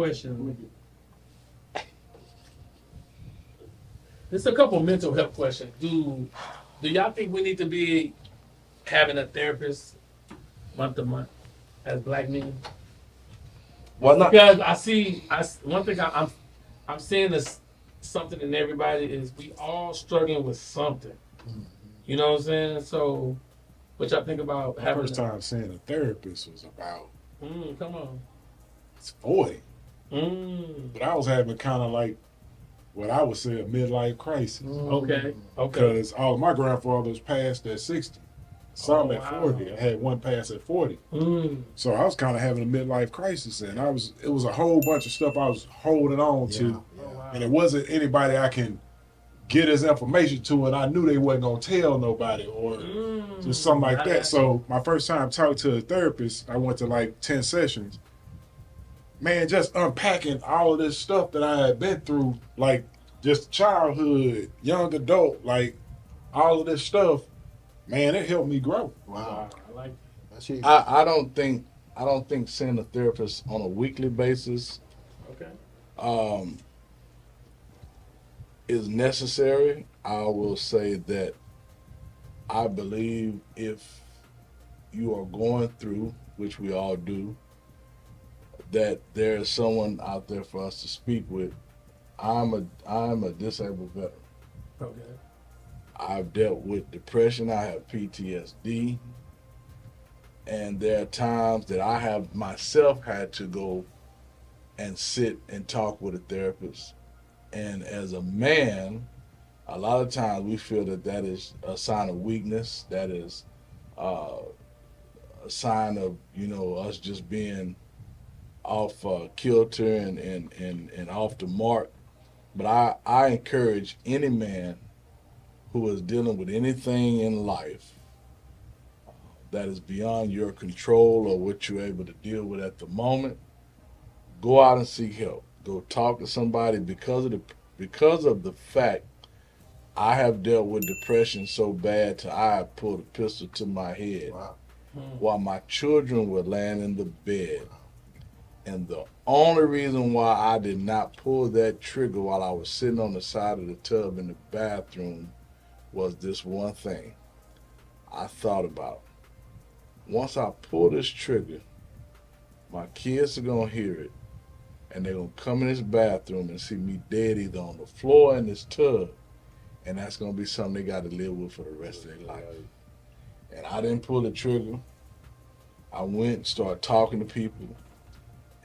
question. There's a couple mental health questions. Do y'all think we need to be having a therapist month to month as black men? Well, not Because one thing I'm seeing is something in everybody is we all struggling with something. You know what I'm saying? So, what y'all think about My having first time seeing a therapist was about come on. 40. Mm. But I was having kind of like what I would say a midlife crisis. Okay. Because all my grandfathers passed at 60. Some at 40. I had one pass at 40. So I was kind of having a midlife crisis, and it was a whole bunch of stuff I was holding on to. And it wasn't anybody I can get his information to, and I knew they wasn't gonna tell nobody or just something like that. So my first time talking to a therapist, I went to like 10 sessions. Man, just unpacking all of this stuff that I had been through, like just childhood, young adult, like all of this stuff, man, it helped me grow. Wow. I like That's I don't think seeing a therapist on a weekly basis is necessary. I will say that I believe if you are going through, which we all do, that there is someone out there for us to speak with. I'm a disabled veteran. Okay. I've dealt with depression. I have PTSD. And there are times that I have myself had to go and sit and talk with a therapist. And as a man, a lot of times we feel that is a sign of weakness. That is a sign of, us just being off kilter and off the mark. But I encourage any man who is dealing with anything in life that is beyond your control or what you're able to deal with at the moment, go out and seek help. Go talk to somebody because of the fact I have dealt with depression so bad till I have pulled a pistol to my head while my children were laying in the bed. And the only reason why I did not pull that trigger while I was sitting on the side of the tub in the bathroom was this one thing. I thought about, once I pull this trigger, my kids are going to hear it, and they're going to come in this bathroom and see me dead either on the floor in this tub, and that's going to be something they got to live with for the rest of their life. And I didn't pull the trigger. I went and started talking to people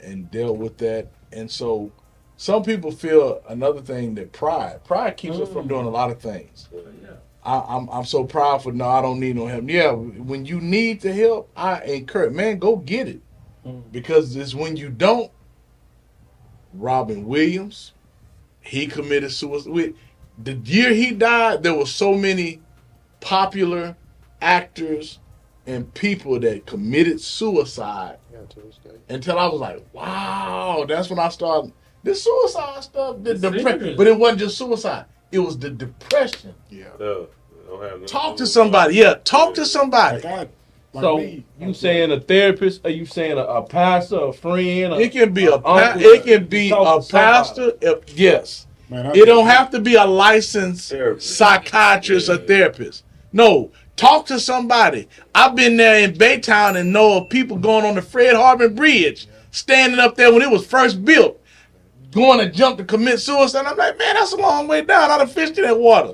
and dealt with that. And so some people feel another thing, that pride keeps us from doing a lot of things. I'm so prideful. No, I don't need no help. Yeah, when you need the help, I encourage, man, go get it. Because it's when you don't. Robin Williams, he committed suicide. The year he died, there were so many popular actors and people that committed suicide until I was like, wow, that's when I started. This suicide stuff, but it wasn't just suicide. It was the depression. Talk to somebody. Talk to somebody. So you saying a therapist? Are you saying a pastor, a friend? It can be a pastor. Yes. Man, it don't have to be a licensed psychiatrist or therapist. No, talk to somebody. I've been there in Baytown and know of people going on the Fred Harbin Bridge, standing up there when it was first built, going to jump to commit suicide. I'm like, man, that's a long way down. I'd have fished in that water.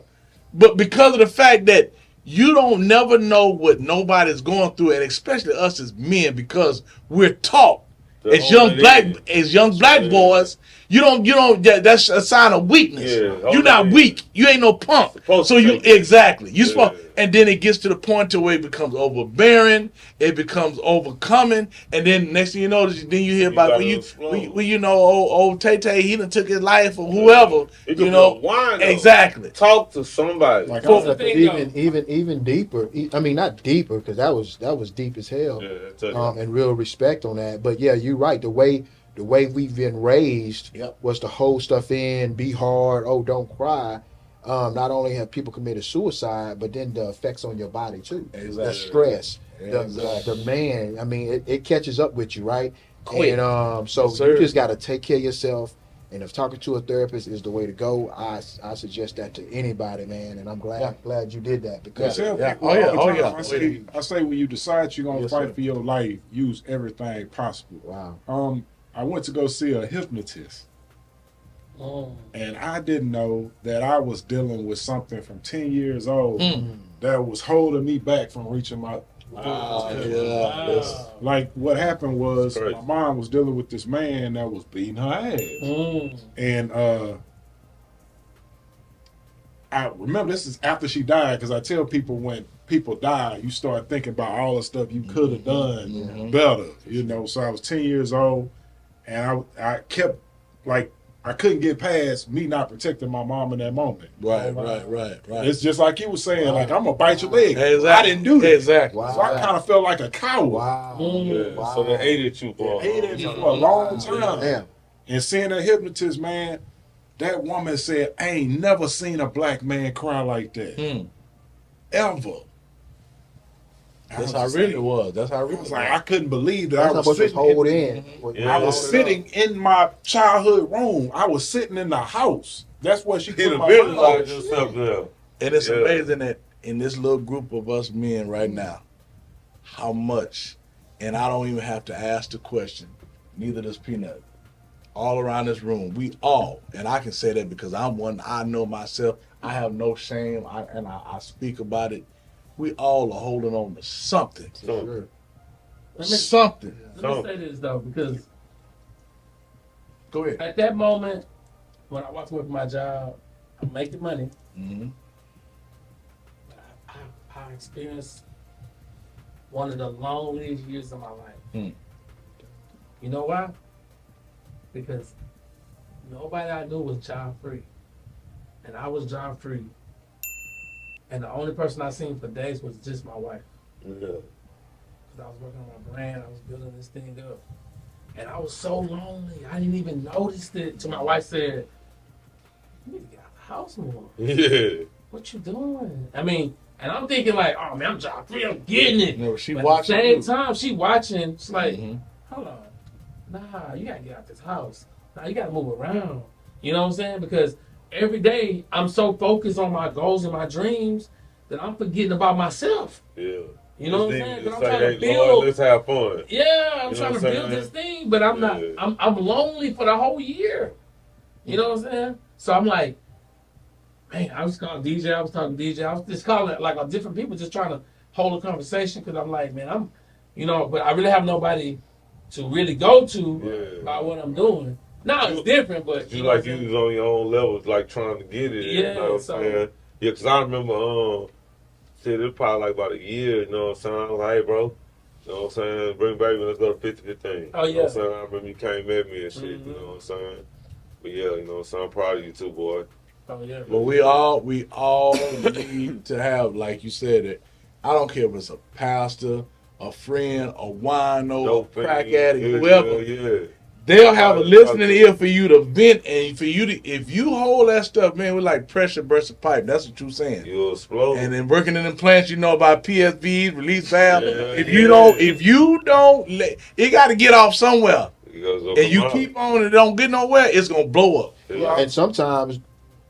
But because of the fact that you don't never know what nobody's going through, and especially us as men, because we're taught as young black boys, you don't. That's a sign of weakness. You're not weak. You ain't no punk. So you exactly. You supposed, and then it gets to the point to where it becomes overbearing. It becomes overcoming, and then next thing you know, then you hear about old Tay Tay, he done took his life or whoever. Exactly. Talk to somebody. Like even deeper. I mean, not deeper, because that was deep as hell. And real respect on that. But yeah, you're right. The way we've been raised was to hold stuff in, be hard, don't cry. Not only have people committed suicide, but then the effects on your body too. Exactly. The stress, the man. I mean, it catches up with you, right? Quick. And so Yes, sir. you just got to take care of yourself. And if talking to a therapist is the way to go, I suggest that to anybody, man. And I'm glad you did that I because tell Yeah. people Oh, yeah. all the Oh, time, yeah. I say when you decide you're gonna Yes, fight sir. for your life, use everything possible. wow, I went to go see a hypnotist, Mm. and I didn't know that I was dealing with something from 10 years old Mm. that was holding me back from reaching my. Yeah. Like what happened was That's crazy. my mom was dealing with this man that was beating her ass, Mm. and I remember this is after she died because I tell people when people die, you start thinking about all the stuff you could have done better, you know. So I was 10 years old, and I kept like I couldn't get past me not protecting my mom in that moment. Right. It's just like you were saying, like I'm gonna bite your leg. Exactly. I didn't do that. Exactly. wow, So I kind of felt like a coward. wow, Mm. Yeah. So they hated you for Hated me for a long time. damn, And seeing that hypnotist, man, that woman said, I ain't never seen a black man cry like that. Mm. Ever. That's how really it was. That's how I really was like, I couldn't believe that that's I how was much was sitting hold in, in. Yeah. I was sitting in my childhood room. I was sitting in the house. That's what she in put the my business mouth. like yourself there. And it's Yeah. amazing that in this little group of us men right now, how much, and I don't even have to ask the question, neither does Peanut. All around this room, we all, and I can say that because I'm one, I know myself, I have no shame, I speak about it. We all are holding on to something. Sure. Something. Let me say this though, because Go ahead. at that moment, when I walked away from my job, I'm making money. Mm-hmm. I experienced one of the loneliest years of my life. Mm. You know why? Because nobody I knew was job free. And I was job free. And the only person I seen for days was just my wife. Yeah. Because I was working on my brand, I was building this thing up. And I was so lonely. I didn't even notice it till my wife said, "You need to get out the house more. Yeah. What you doing?" I mean, and I'm thinking like, "Oh man, I'm job free, I'm getting it." You know, she But watching. at the you. same time, she watching. It's like, Mhm. hold on, nah, you gotta get out this house. Nah, you gotta move around. You know what I'm saying? Because every day I'm so focused on my goals and my dreams that I'm forgetting about myself. Yeah. You know what I'm Just saying? even 'Cause I'm say, trying to hey, build. Lord, let's have fun. Yeah, I'm You know trying to what I'm build saying? this thing, but I'm not. Yeah. I'm lonely for the whole year. You know what I'm saying? So I'm like, man, I was calling DJ. I was talking to DJ. I was just calling like a different people, just trying to hold a conversation because I'm like, man, but I really have nobody to really go to Yeah. about what I'm doing. Now it's different, but You know like what you I'm saying? was on your own levels, like trying to get it. Yeah, You know what I'm so- saying? Yeah, because I remember, shit, it was probably like about a year, you know what I'm saying? I was like, hey, bro, you know what I'm saying? Bring baby, let's go to 50-15. Oh, You know what I'm yeah. saying? I remember you came at me and shit, you know what I'm saying? But yeah, you know what I'm saying? I'm proud of you too, boy. Oh yeah. But we all need to have, like you said, it. I don't care if it's a pastor, a friend, a wino, a crack addict, yeah, whoever. Yeah. They'll have a listening ear for you to vent, and for you to, if you hold that stuff, man, we're like pressure burst a pipe. That's what you're saying. You'll explode. And then working in the plants, you know about PSVs, release valve. Yeah, if yeah. you don't, it got to get off somewhere. And you keep on and don't get nowhere, it's gonna blow up. Yeah. And sometimes,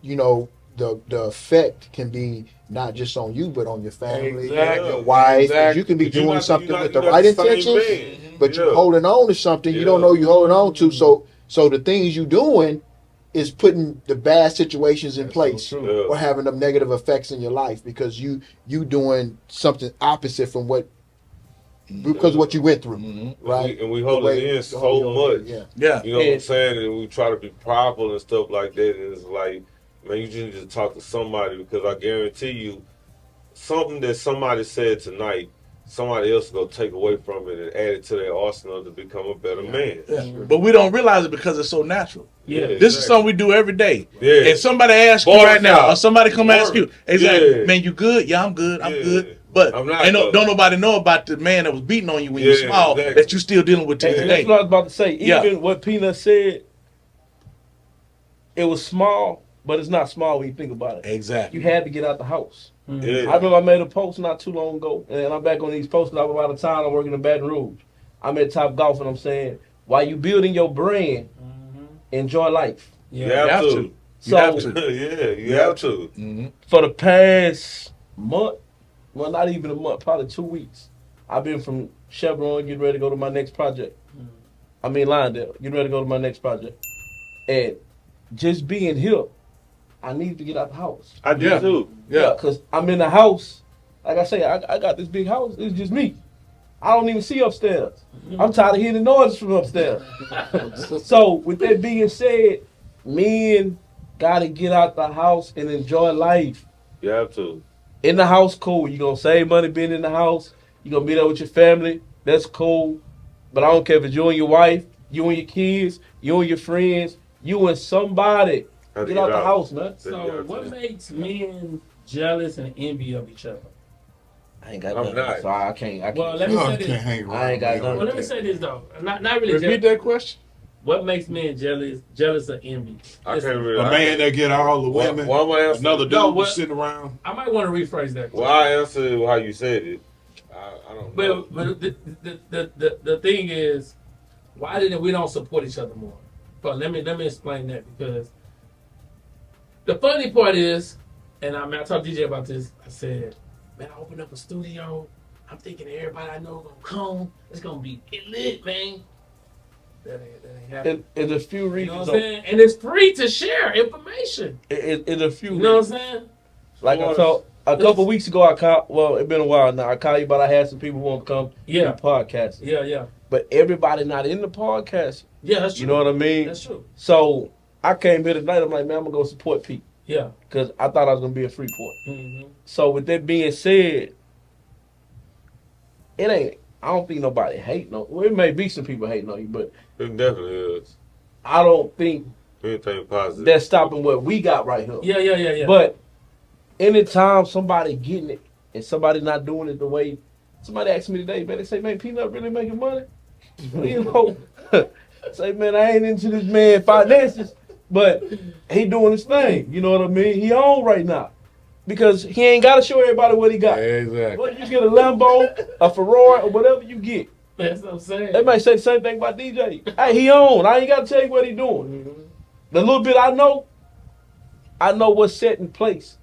you know, the effect can be not just on you, but on your family, Exactly. your wife. Exactly. You can be But you doing not- something you not- with you the not right the same intentions, man. but Yeah. you're holding on to something you don't Yeah. know you're holding on to. So the things you're doing is putting the bad situations in place, so true. or having them negative effects in your life because you doing something opposite from what because of what you went through, Mm-hmm. right? And we hold it in so much. Yeah. Yeah. You know what I'm saying? And we try to be prideful and stuff like that. And it's like, man, you just need to talk to somebody because I guarantee you, something that somebody said tonight, somebody else is going to take away from it and add it to their arsenal to become a better man. Yeah. But we don't realize it because it's so natural. Yeah. This is something we do every day. Yeah. And somebody asks you Bar right now, shop. or somebody come ask you, exactly, Yeah. man, you good? Yeah, I'm good. I'm Yeah. good. But I'm not ain't good. don't nobody know about the man that was beating on you when you were Yeah, small exactly. that you still dealing with to Yeah. this And day. that's What I was about to say, even Yeah. what Peanut said, it was small, but it's not small when you think about it. Exactly. You had to get out the house. Yeah. I remember I made a post not too long ago, and I'm back on these posts. I was out of town. I'm working in Baton Rouge. I'm at Top Golf, and I'm saying while you building your brand, enjoy life. You have to. So, you have to. Yeah, you have to. Mm-hmm. For the past month, well, not even a month, probably 2 weeks, I've been from Chevron getting ready to go to my next project. I mean, Lyondale, getting ready to go to my next project. And just being here, I need to get out the house. I do too. Yeah, because I'm in the house. Like I say, I got this big house. It's just me. I don't even see upstairs. I'm tired of hearing the noises from upstairs. So, with that being said, men got to get out the house and enjoy life. You have to. In the house, cool. You're going to save money being in the house. You're going to be there with your family. That's cool. But I don't care if it's you and your wife, you and your kids, you and your friends, you and somebody. Get out the house, man. So what makes men jealous and envy of each other? I ain't got nothing. So I can't. Well, let me say this. I ain't got nothing. Well, let me say this, though. Not really Repeat that question. What makes men jealous or envy? I can't really. A man that get all the women. Why am I answering? Another dude who's sitting around. I might want to rephrase that. Well, I answered how you said it. I don't know. But the thing is, why didn't we don't support each other more? But let me explain that, because the funny part is, and I talked to DJ about this. I said, man, I opened up a studio. I'm thinking everybody I know gonna come. It's gonna be lit, man. That ain't happening. In a few reasons. You know what I'm saying? And it's free to share information. In a few You know reasons. what I'm saying? Like I told, a couple weeks ago, it's been a while now. I called you, but I had some people who want to come to the podcast. Yeah. But everybody not in the podcast. Yeah, that's true. You know what I mean? That's true. So I came here tonight. I'm like, man, I'm going to go support Pete. Yeah. Because I thought I was going to be a Freeport. Mm-hmm. So with that being said, I don't think nobody hating on you. Well, it may be some people hating on you, but It definitely is. I don't think Anything positive. that's stopping what we got right here. Yeah. But anytime somebody getting it and somebody not doing it the way, somebody asked me today, man, they say, man, Peanut really making money? You know, say, man, I ain't into this man finances, but he doing his thing. You know what I mean? He on right now. Because he ain't got to show everybody what he got. Exactly. Whether you get a Lambo, a Ferrari, or whatever you get. That's what I'm saying. They might say the same thing about DJ. Hey, he on. I ain't got to tell you what he doing. Mm-hmm. The little bit I know what's set in place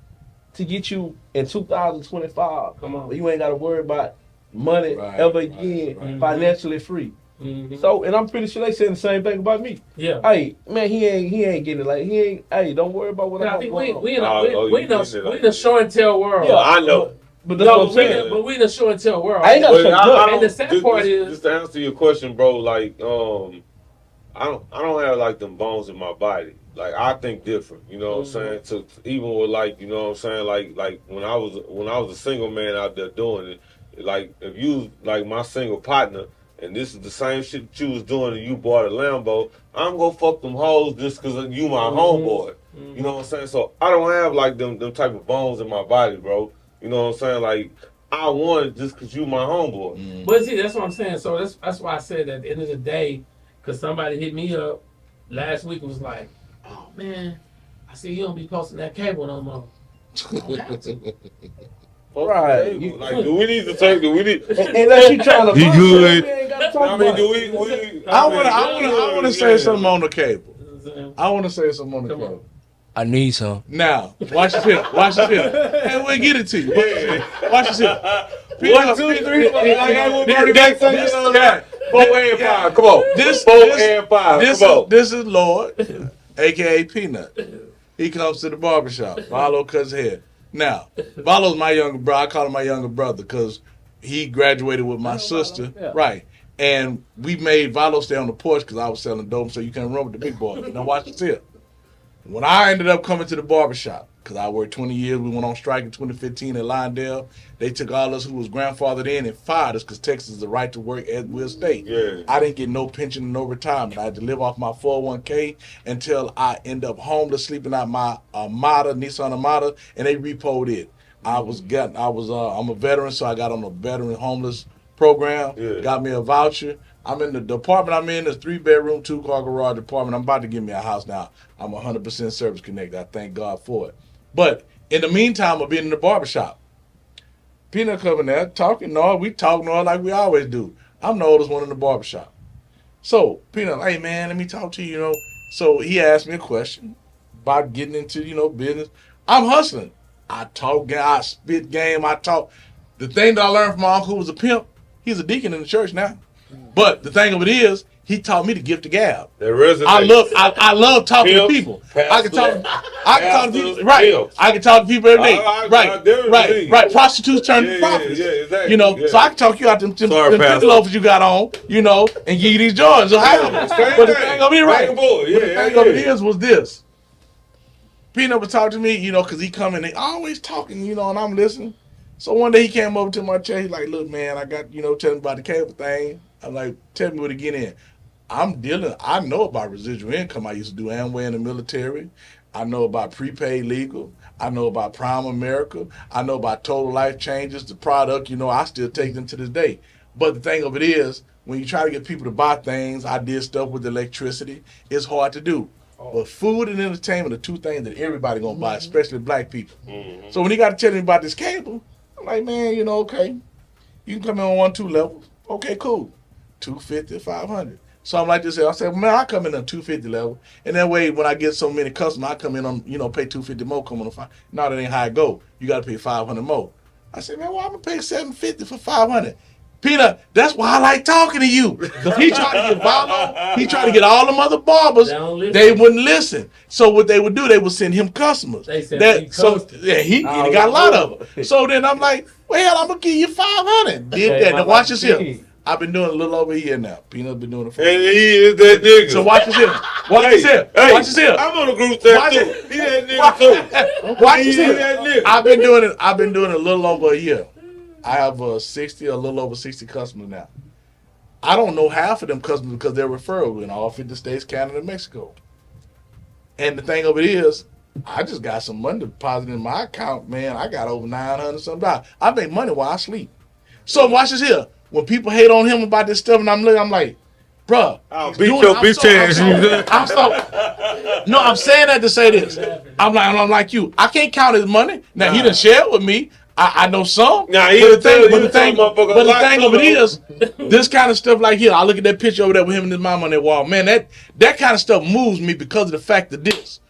to get you in 2025. Come on. You ain't got to worry about money ever again, financially free. Mm-hmm. So, and I'm pretty sure they saying the same thing about me. Yeah. Hey, man, he ain't getting it. Like, hey, don't worry about what I I'm think going we on. in the show and tell world. Yeah, I know. But that's what I'm saying. But we in the show and tell world. I ain't got to shut And the sad part is, just to answer your question, bro. Like, I don't have like them bones in my body. Like, I think different. You know what I'm saying? To even with like, you know what I'm saying? Like when I was a single man out there doing it. Like, if you like my single partner, and this is the same shit that you was doing, and you bought a Lambo, I'm gonna fuck them hoes just because you my homeboy. You know what I'm saying? So I don't have like them type of bones in my body, bro. You know what I'm saying? Like, I want it just because you my homeboy. But see, that's what I'm saying. So that's why I said at the end of the day, because somebody hit me up last week and was like, oh man, I see you don't be posting that cable no more. I don't have to. Right. Like, do we need to take? Do we need? Unless you trying to. You good? I mean, do we? I want to say something on the cable. I want to say something on the cable. I need some. Now, watch this here. Watch this here. Hey, we'll get it to you. Watch this here. 1, 2, 3, 4. Like I will bring back something on that. 4 and 5. Come on. This 4 and 5. Come on. This is Lloyd, aka Peanut. He comes to the barbershop. Valo cuts hair. Now, Valo's my younger brother. I call him my younger brother because he graduated with my sister. Yeah. Right. And we made Valo stay on the porch because I was selling dope, so you can't run with the big boy. Now watch this here. When I ended up coming to the barbershop, because I worked 20 years, we went on strike in 2015 at Lyondale. They took all us who was grandfathered in and fired us because Texas is the right to work at Will State. Yeah. I didn't get no pension and no retirement. I had to live off my 401k until I end up homeless, sleeping out my Nissan Armada, and they repoed it. I'm a veteran, so I got on a veteran homeless program. Yeah. Got me a voucher. I'm in the apartment I'm in, this 3-bedroom, 2-car garage apartment. I'm about to get me a house now. I'm 100% service connected. I thank God for it. But in the meantime, I've been in the barbershop. Peanut coming there, talking, we talking like we always do. I'm the oldest one in the barbershop. So, Peanut, hey man, let me talk to you, So he asked me a question about getting into, business. I'm hustling. I talk, I spit game, I talk. The thing that I learned from my uncle who was a pimp, he's a deacon in the church now. But the thing of it is, he taught me to gift the gab. I love talking to people. I can talk to people. Right. I can talk to people every day. Right. Prostitutes turn to prophets. Yeah, exactly. So I can talk you out them pinky loafers you got on, and give you these joys. So but the thing of it was this. Peanut would talk to me, because he come in, they always talking, and I'm listening. So one day he came over to my chair. He's like, look, man, I got, tell me about the cable thing. I'm like, tell me what to get in. I know about residual income. I used to do Amway in the military. I know about prepaid legal. I know about Prime America. I know about total life changes, the product, I still take them to this day. But the thing of it is, when you try to get people to buy things, I did stuff with electricity, it's hard to do. But food and entertainment are two things that everybody gonna buy, especially black people. Mm-hmm. So when he got to tell me about this cable, I'm like, man, okay, you can come in on 1-2 levels. Okay, cool. $250, $500. So I'm like this. I said, man, I come in on $250 level, and that way when I get so many customers, I come in on, pay $250 more. Come on, no, that ain't how it go. You got to pay $500 more. I said, man, well, I'm gonna pay $750 for $500. Peanut, that's why I like talking to you. Because he tried to get Valo, he tried to get all them other barbers. They wouldn't listen. So what they would do, they would send him customers. He got a lot of them. So then I'm like, well, I'm going to give you $500. Did that. Now watch this here. I've been doing it a little over a year now. Peanut's been doing it for And he is that nigga. So watch this here. Watch this here. Watch this here. I'm on a group chat too. He that nigga too. Watch this here. I've been doing it a little over a year. I have a little over 60 customers now. I don't know half of them customers because they're referral in all 50 states, Canada, and Mexico. And the thing of it is, I just got some money deposited in my account, man. I got over $900 something. I make money while I sleep. So watch this here. When people hate on him about this stuff, and I'm like, bruh. I'll beat your bitch ass. No, I'm saying that to say this. I'm like you. I can't count his money. Now, he done share it with me. I know some. Nah, but the thing of it is, this kind of stuff like here, I look at that picture over there with him and his mom on that wall. Man, that kind of stuff moves me because of the fact that this.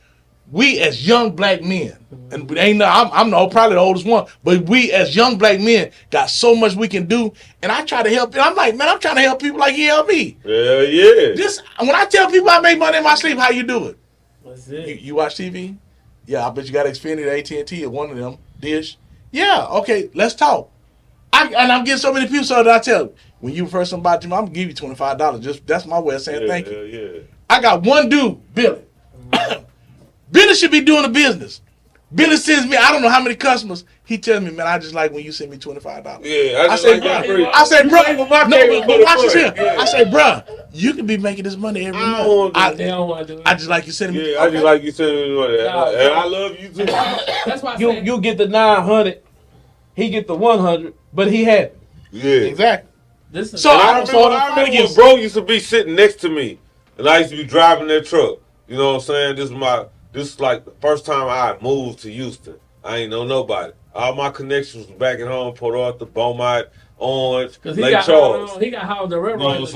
We as young black men, and I'm probably the oldest one, but we as young black men got so much we can do, and I try to help. I'm like, man, I'm trying to help people like he helped me. Yeah, yeah. When I tell people I make money in my sleep, how you do it? What's it? You watch TV? Yeah, I bet you got Xfinity, AT&T, or one of them. Dish. Yeah, okay, let's talk. And I'm getting so many people, so that I tell them, when you refer somebody to me, I'm going to give you $25. That's my way of saying thank you. Yeah. I got one dude, Billy. Billy should be doing the business. Billy sends me, I don't know how many customers. He tells me, man, I just like when you send me $25. Yeah, I say, bro, watch this here. I say, bro, you can be making this money every month. I just like you sending me. Yeah, I just like you sending me money. And I love you too. That's why you get the 900, he get the 100, but he happy. Yeah, exactly. So I remember when bro used to be sitting next to me, and I used to be driving that truck. You know what I'm saying? This is like the first time I moved to Houston. I ain't know nobody. All my connections was back at home, Port Arthur, Beaumont, Orange, Lake Charles. He got Howard the Railroad.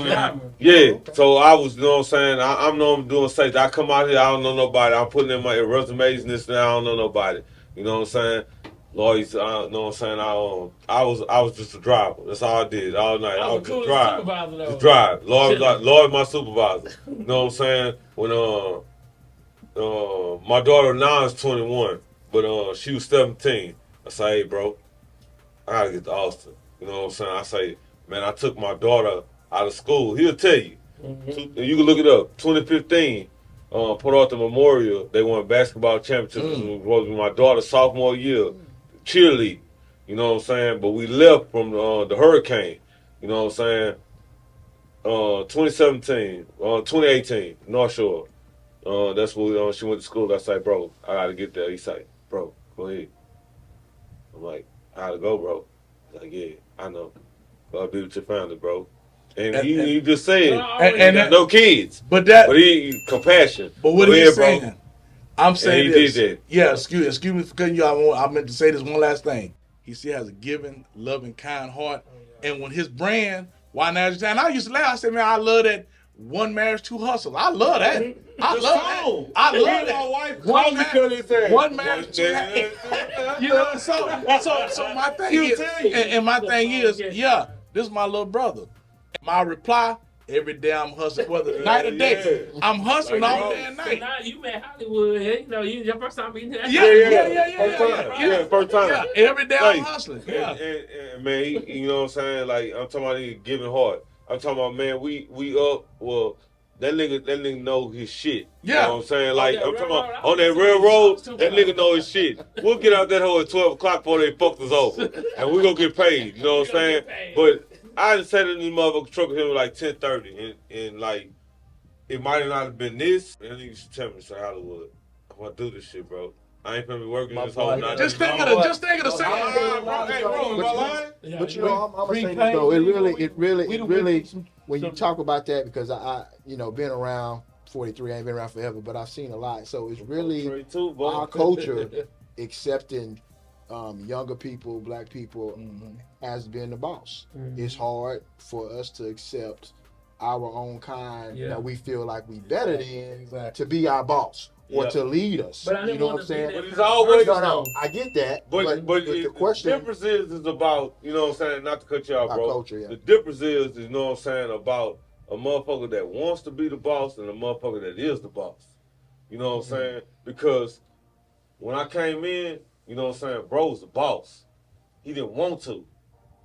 Yeah, so I was, you know what I'm saying? I'm known doing safety. I come out here, I don't know nobody. I'm putting in my resumes and this and that, I don't know nobody. You know what I'm saying? Lloyd, you know what I'm saying? I was just a driver. That's all I did all night. I was just drive. Just drive. Lloyd my supervisor. You know what I'm saying? When my daughter now is 21, but she was 17. I say, hey, bro, I gotta get to Austin. You know what I'm saying? I say, man, I took my daughter out of school. He'll tell you. Mm-hmm. You can look it up. 2015, Port Arthur Memorial, they won a basketball championship. It was my daughter's sophomore year. Cheerleading. You know what I'm saying? But we left from the hurricane. You know what I'm saying? 2018, North Shore. That's when she went to school. I said, bro, I gotta get there. He said, bro, go ahead. I'm like, I gotta go, bro. He's like, yeah, I know. I'll be with your family, bro. And he just said, and no kids. But he compassion. But what he's saying, bro. I'm saying he this. Did that. Yeah, excuse me for cutting you off. I meant to say this one last thing. He still has a giving, loving, kind heart. And when his brand, WhyNowIsYourTime, I used to laugh. I said, man, I love that one marriage, two hustles. I love that. I love that. I love that. My wife one marriage, two you know, so my thing is, and my thing is, yeah, this is my little brother. My reply, every day I'm hustling, whether night or day. I'm hustling like all day and night. So now you met Hollywood, you know, your first time meeting that. Yeah. First time. Yeah, every day I'm hustling. Yeah. And man, you know what I'm saying? Like, I'm talking about he giving hard. I'm talking about, man, we up, well, that nigga know his shit. Yeah. You know what I'm saying? Like, I'm talking about on that railroad, that nigga know his shit. We'll get out that hole at 12 o'clock before they fucked us over. And we gonna get paid, you know what I'm saying? But I just sat in this motherfucker truck with him like 10:30, and like, it might have not been this. And he used to tell me, say, Hollywood, I'm gonna do this shit, bro. I ain't gonna be working this whole night. Just think of the second. Hey, bro, am I lying? But you know, I'm gonna say this though. It really, when you talk about that, because I you know, been around 43, I ain't been around forever, but I've seen a lot. So it's really our culture accepting younger people, black people, as being the boss. It's hard for us to accept our own kind that we feel like we better than to be our boss. Or to lead us. But you know what I'm saying? But it's always no. I get that. But the question, the difference is about, you know what I'm saying, not to cut you off, bro. Culture, yeah. The difference is, you know what I'm saying, about a motherfucker that wants to be the boss and a motherfucker that is the boss. You know what I'm saying? Because when I came in, you know what I'm saying, bro was the boss. He didn't want to.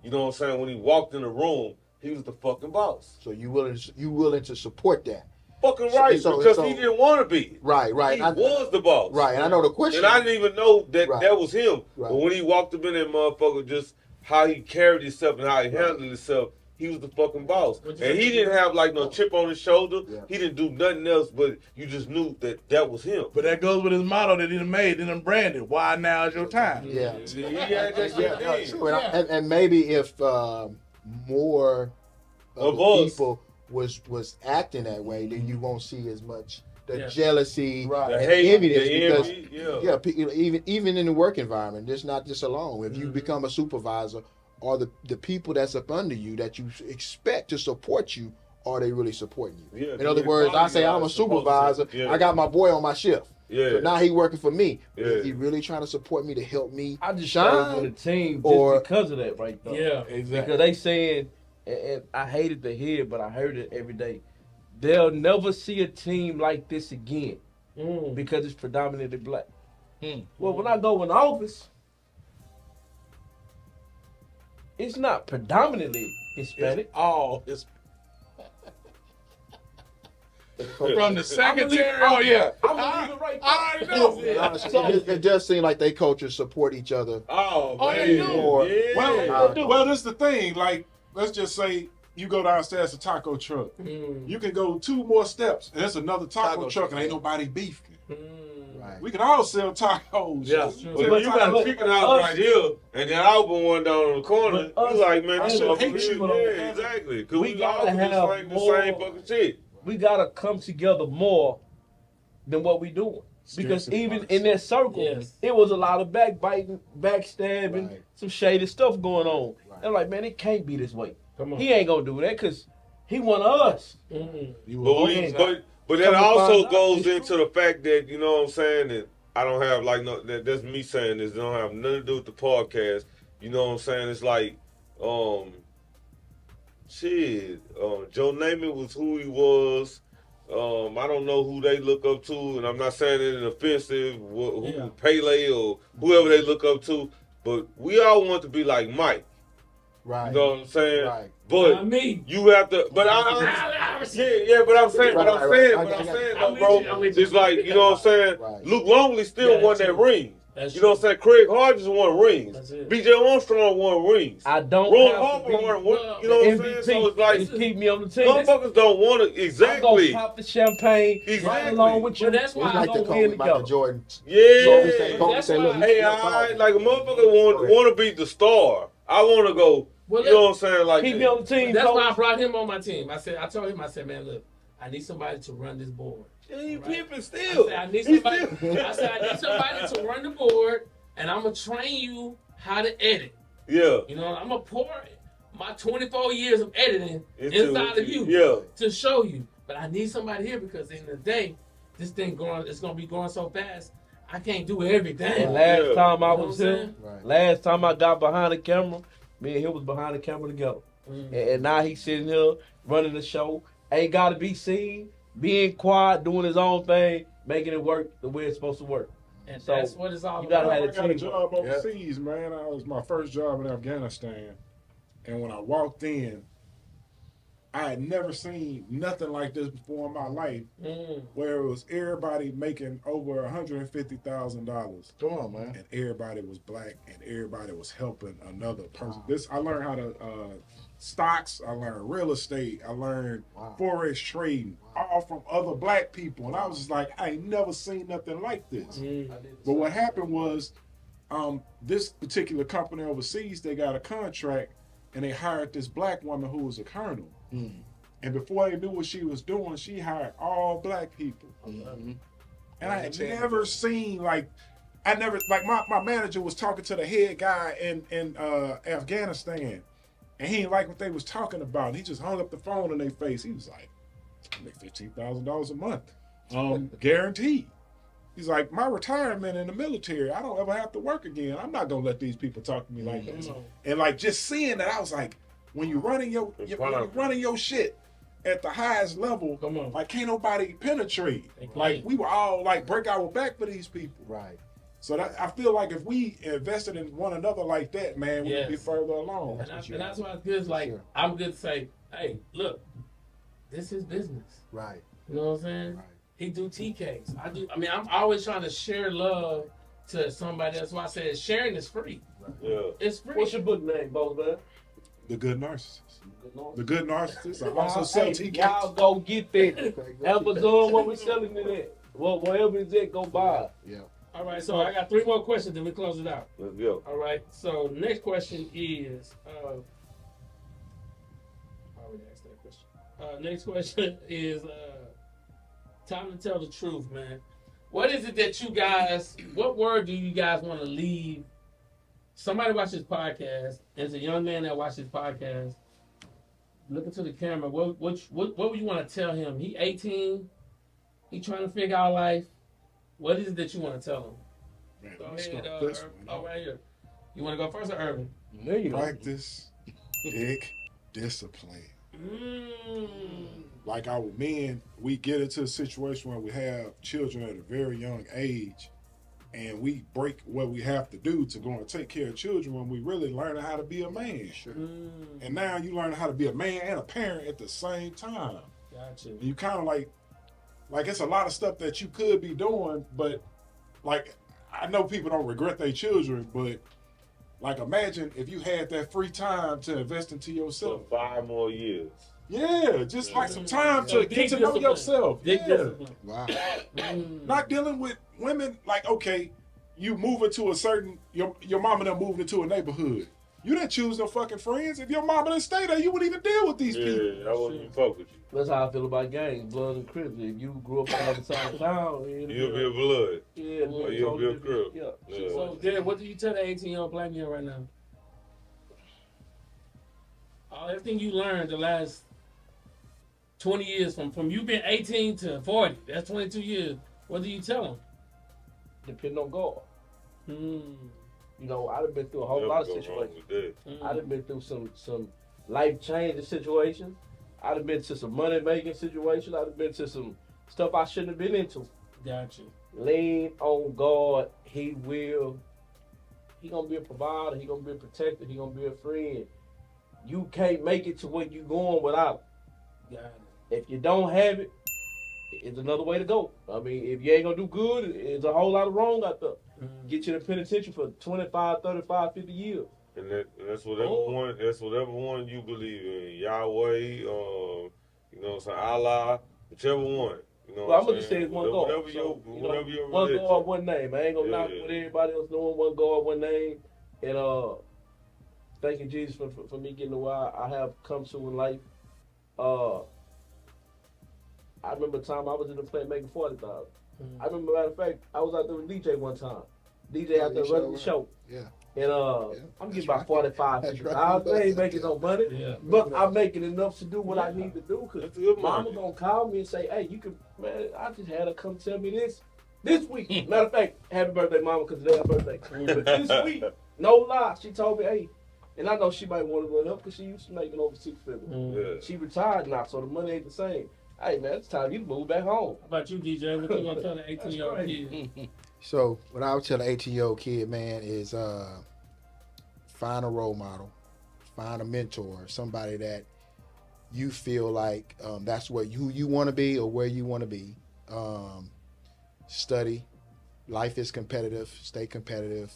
You know what I'm saying? When he walked in the room, he was the fucking boss. So you willing to support that? Fucking right, because he didn't want to be. Right. He was the boss. Right, and I know the question. And I didn't even know that that was him. Right. But when he walked up in that motherfucker, just how he carried himself and how he handled himself, he was the fucking boss. And he didn't have like no chip on his shoulder. Yeah. He didn't do nothing else, but you just knew that was him. But that goes with his motto that he made and branded. Why now is your time? Yeah. He had that shit. And maybe if more of people was acting that way, then you won't see as much the jealousy, the hate, because even in the work environment, it's not just alone. If you become a supervisor, or the people that's up under you that you expect to support you, are they really supporting you? Yeah, in other words, I say I'm a supervisor, I got my boy on my shift. Yeah. So now he working for me. Yeah. Is he really trying to support me to help me I just shine? For the team just because of that right there. Yeah, exactly. Because they saying, and I hated to hear it, but I heard it every day, they'll never see a team like this again because it's predominantly black. Well, when I go in the office, it's not predominantly Hispanic. It's from the secretary. I'm gonna leave it right there. I know. It does seem like they cultures support each other. Well, this is the thing. Like, let's just say you go downstairs to taco truck. You can go 2 more steps, and there's another taco truck, and ain't nobody beefing. Right. We can all sell tacos. Yeah. But you got a chicken house right here, and then I open one down on the corner. You like, man, I should hate you. Yeah, exactly. Because we all do the same fucking shit. We gotta come together more than what we doing. Because even in that circle, it was a lot of backbiting, backstabbing, some shady stuff going on. Right. And like, man, it can't be this way. He ain't gonna do that because he one of us. But that also goes into the fact that, you know what I'm saying, that I don't have like that's me saying this. It don't have nothing to do with the podcast. You know what I'm saying? It's like, Joe Namath was who he was. I don't know who they look up to, and I'm not saying it in offensive, Pele or whoever they look up to, but we all want to be like Mike. Right. You know what I'm saying? Right. But you have to. But But I'm saying, bro, it's like, you know what I'm saying. Right. Luke Longley still won that ring. You know what I'm saying? Craig Hodges won rings. B.J. Armstrong won rings. I don't. Ron Harper won. You know what I'm saying? So it's like, keep me on the team. Motherfuckers don't want to. Exactly. I'm gonna pop the champagne right along with you. That's why I like to call Michael Jordan. Yeah. Hey, like a motherfucker want to be the star. I want to go. You know what I'm saying? Like, keep me on the team. That's why I brought him on my team. I told him, man, look, I need somebody to run this board. Yeah, you peeping still. I need somebody to run the board, and I'm gonna train you how to edit. Yeah. You know, I'm gonna pour my 24 years of editing inside of you to show you. but I need somebody here because in the day, this thing it's gonna be going so fast. I can't do everything. And last time I was here, Right. last time I got behind the camera, me and him was behind the camera together. And now he's sitting here running the show. Ain't got to be seen, being quiet, doing his own thing, making it work the way it's supposed to work. And so that's what it's all you about. gotta I have a got a team. job overseas, man. It was my first job in Afghanistan. And when I walked in, I had never seen nothing like this before in my life, where it was everybody making over $150,000. Come on, man. And everybody was black, and everybody was helping another person. This I learned how to stocks. I learned real estate. I learned forex trading, all from other black people. And I was just like, I ain't never seen nothing like this. But what happened was, this particular company overseas, they got a contract, and they hired this black woman who was a colonel. And before they knew what she was doing, she hired all black people. And I had never seen my manager was talking to the head guy in Afghanistan, and he didn't like what they was talking about. He just hung up the phone in their face. He was like, I make $15,000 a month, guaranteed. He's like, my retirement in the military, I don't ever have to work again. I'm not gonna let these people talk to me like this. And like just seeing that, I was like, when you're running your shit at the highest level, like can't nobody penetrate. Like we were all like break our back for these people. Right. So that, I feel like if we invested in one another like that, man, we'd be further along. And that's why it's good. It's like I'm good to say, hey, look, this is business. Right. You know what I'm saying? Right. He do TKs. I do. I mean, I'm always trying to share love to somebody. That's why I said sharing is free. Right. Yeah. It's free. What's your book name, boss man? The Good Narcissist. The Good Narcissist. I also sell TKs. Y'all go get that. Amazon, what we selling it at. Well, wherever it's at, go buy it. Yeah. All right, so I got 3 more questions, then we close it out. Let's go. All right, so next question is, I already asked that question. Next question is, time to tell the truth, man. What is it that you guys, what word do you guys want to leave? Somebody watch this podcast. There's a young man that watches this podcast. Look into the camera. What would you want to tell him? He 18. He trying to figure out life. What is it that you want to tell him? Man, Go let's ahead, start this one. oh, right here. You want to go first or Irvin? There you go. Practice big discipline. Like our men, we get into a situation where we have children at a very young age, and we break what we have to do to go and take care of children when we really learn how to be a man. Sure. And now you learn how to be a man and a parent at the same time. Gotcha. And you kind of like it's a lot of stuff that you could be doing, but like I know people don't regret their children, but like imagine if you had that free time to invest into yourself. For 5 more years. Yeah, just like some time to get to know yourself. Big Yeah. discipline. Wow. Not dealing with women like, okay, you move into a certain, your mama done moved into a neighborhood. You didn't choose no fucking friends. If your mama didn't stay there, you wouldn't even deal with these people. Yeah, I wouldn't even fuck with you. That's how I feel about gangs, blood and crips. If you grew up on the other side of town, You'll be a blood. Yeah, Or you'll be a crip. Yeah. Yeah. So, Dad, what do you tell the 18-year-old black man right now? Everything you learned the last 20 years, from you being 18 to 40, that's 22 years. What do you tell him? Depend on God. You know, I've been through a whole Never lot of go wrong situations. with that. I've been through some life-changing situations. I've been to some money-making situations. I've been to some stuff I shouldn't have been into. Gotcha. Lean on God. He gonna be a provider. He gonna be a protector. He gonna be a friend. You can't make it to where you going without it. Got it. If you don't have it, it's another way to go. I mean, if you ain't gonna do good, it's a whole lot of wrong out there. Get you in the penitentiary for 25, 35, 50 years. And that's whatever one you believe in. Yahweh, you know what I'm saying, Allah, whichever one. You know Well, I'm what gonna just say it's one God. Whatever your one religion. God, one name. I ain't gonna knock what everybody else doing. One God, one name. And thank you, Jesus, for me getting to where I have come to in life. I remember a time I was in the plant making 40,000. I remember, matter of fact, I was out there with DJ one time. DJ out there running the show. Yeah. And I'm getting about 45, 50 dollars. I ain't making no money, but I'm making enough to do what I need to do. Cause mama gonna call me and say, "Hey, you can, man. I just had her come tell me this week. Matter of fact, happy birthday, mama, cause today her birthday. But this week, no lie, she told me, hey, and I know she might want to run up because she used to making over 6 figures. She retired now, so the money ain't the same. Hey man, it's time you to move back home. How about you, DJ? What you gonna tell the 18-year-old kid? So what I would tell an 18-year-old kid, man, is find a role model, find a mentor, somebody that you feel like that's what who you want to be or where you want to be. Study. Life is competitive. Stay competitive,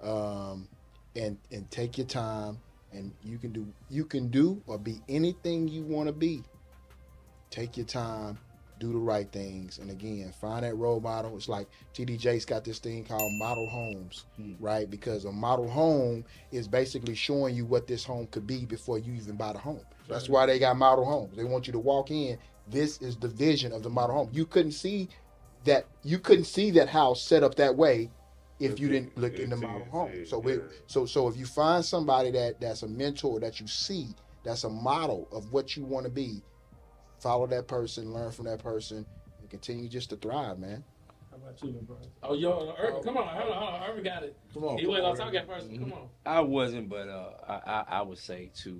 and take your time. And you can do or be anything you want to be. Take your time. Do the right things, and again, find that role model. It's like TD Jakes got this thing called model homes, right? Because a model home is basically showing you what this home could be before you even buy the home. That's why they got model homes. They want you to walk in. This is the vision of the model home. You couldn't see that house set up that way if you didn't look in the model home. So if you find somebody that's a mentor that you see, that's a model of what you want to be. Follow that person, learn from that person, and continue just to thrive, man. How about you, bro? Oh, yo, Irvin, come on. Hold on. Irvin got it. Come on. He went on talk at first. Come on. I wasn't, but I would say to,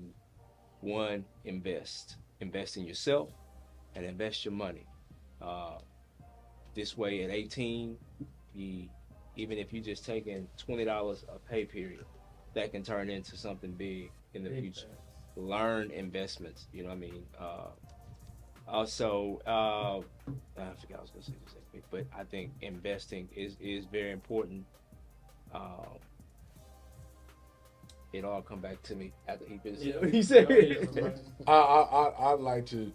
one, invest in yourself and invest your money. This way at 18, even if you just taking $20 a pay period, that can turn into something big in the future. Learn investments, you know what I mean? Also, I forgot I was going to say this, but I think investing is very important. It all come back to me after he finished. He said, I'd like to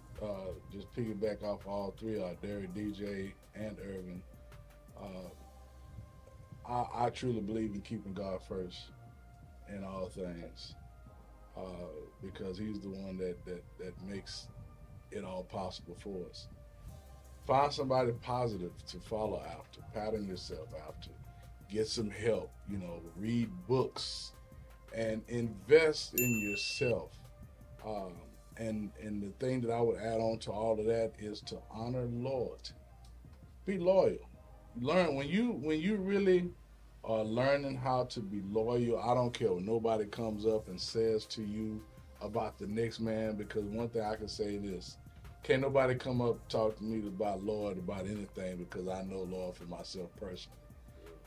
just piggyback off all three, Derek, DJ, and Irvin. I truly believe in keeping God first in all things, because He's the one that makes it all possible for us. Find somebody positive to follow after, pattern yourself after, get some help, read books, and invest in yourself. And the thing that I would add on to all of that is to honor loyalty. Be loyal. Learn when you really are learning how to be loyal. I don't care what nobody comes up and says to you about the next man, because one thing I can say is, can't nobody come up and talk to me about Lloyd about anything, because I know Lloyd for myself personally.